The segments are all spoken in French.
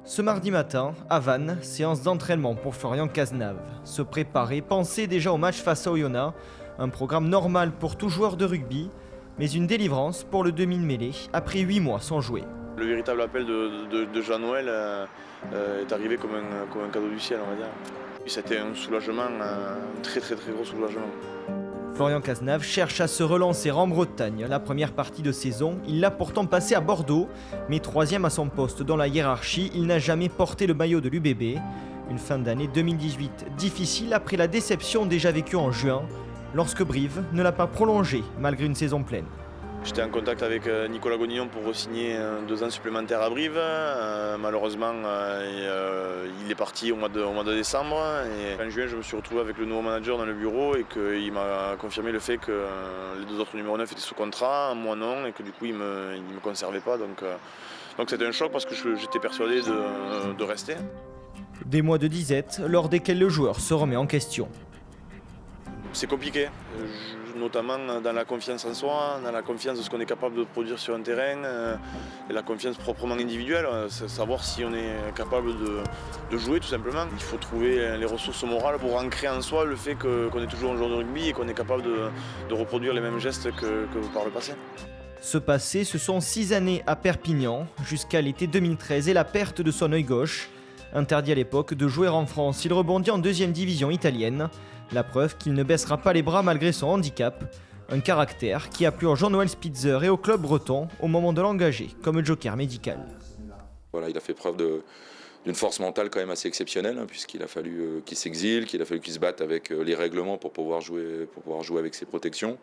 Ce mardi matin, à Vannes, séance d'entraînement pour Florian Cazenave. Se préparer, penser déjà au match face à Oyonnax, un programme normal pour tout joueur de rugby, mais une délivrance pour le demi-mêlée après 8 mois sans jouer. Le véritable appel de Jean-Noël est arrivé comme un cadeau du ciel, on va dire. C'était un soulagement, un très gros soulagement. Florian Cazenave cherche à se relancer en Bretagne. La première partie de saison, il l'a pourtant passé à Bordeaux, mais troisième à son poste dans la hiérarchie, il n'a jamais porté le maillot de l'UBB. Une fin d'année 2018 difficile après la déception déjà vécue en juin, lorsque Brive ne l'a pas prolongé malgré une saison pleine. J'étais en contact avec Nicolas Gonillon pour re-signer 2 ans supplémentaires à Brive. Malheureusement, il est parti au mois de décembre. Et en juin, je me suis retrouvé avec le nouveau manager dans le bureau et qu'il m'a confirmé le fait que les 2 autres numéros 9 étaient sous contrat, moi non, et que du coup, il me conservait pas. Donc c'était un choc parce que j'étais persuadé de rester. Des mois de disette, lors desquels le joueur se remet en question. C'est compliqué, notamment dans la confiance en soi, dans la confiance de ce qu'on est capable de produire sur un terrain, et la confiance proprement individuelle, savoir si on est capable de jouer tout simplement. Il faut trouver les ressources morales pour ancrer en soi le fait qu'on est toujours un joueur de rugby et qu'on est capable de reproduire les mêmes gestes que par le passé. Ce passé, ce sont 6 années à Perpignan, jusqu'à l'été 2013 et la perte de son œil gauche. Interdit à l'époque de jouer en France, il rebondit en 2e division italienne. La preuve qu'il ne baissera pas les bras malgré son handicap. Un caractère qui a plu à Jean-Noël Spitzer et au club breton au moment de l'engager comme joker médical. Voilà, il a fait preuve d'une force mentale quand même assez exceptionnelle, puisqu'il a fallu qu'il s'exile, qu'il a fallu qu'il se batte avec les règlements pour pouvoir jouer avec ses protections,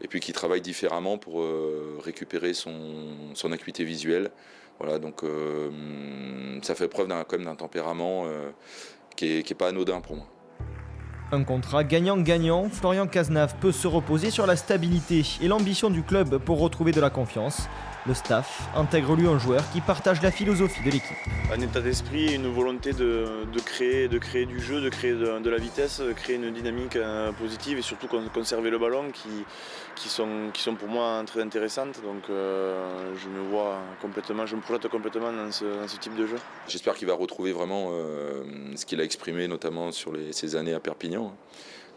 et puis qu'il travaille différemment pour récupérer son acuité visuelle. Voilà, donc ça fait preuve quand même d'un tempérament qui est pas anodin pour moi. Un contrat gagnant-gagnant, Florian Cazenave peut se reposer sur la stabilité et l'ambition du club pour retrouver de la confiance. Le staff intègre lui un joueur qui partage la philosophie de l'équipe. Un état d'esprit et une volonté de créer du jeu, de créer de la vitesse, de créer une dynamique positive et surtout conserver le ballon qui sont pour moi très intéressantes. Donc je me projette complètement dans ce type de jeu. J'espère qu'il va retrouver vraiment ce qu'il a exprimé notamment sur ces années à Perpignan.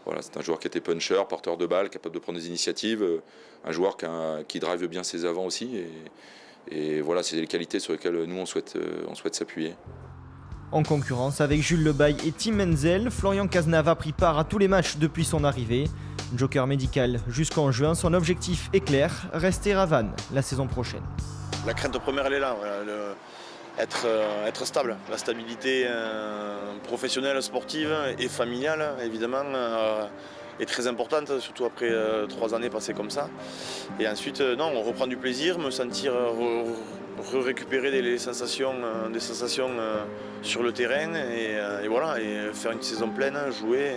Voilà, c'est un joueur qui était puncher, porteur de balle, capable de prendre des initiatives, un joueur qui drive bien ses avants aussi. Et voilà, c'est les qualités sur lesquelles nous on souhaite s'appuyer. En concurrence avec Jules Lebaille et Tim Menzel, Florian Cazenave a pris part à tous les matchs depuis son arrivée. Joker médical jusqu'en juin, son objectif est clair, rester à Vannes la saison prochaine. La crainte première, elle est là. Voilà, être stable. La stabilité professionnelle, sportive et familiale, évidemment, est très importante, surtout après 3 années passées comme ça. Et ensuite, on reprend du plaisir, me sentir récupérer des sensations sur le terrain et voilà, et faire une saison pleine, jouer.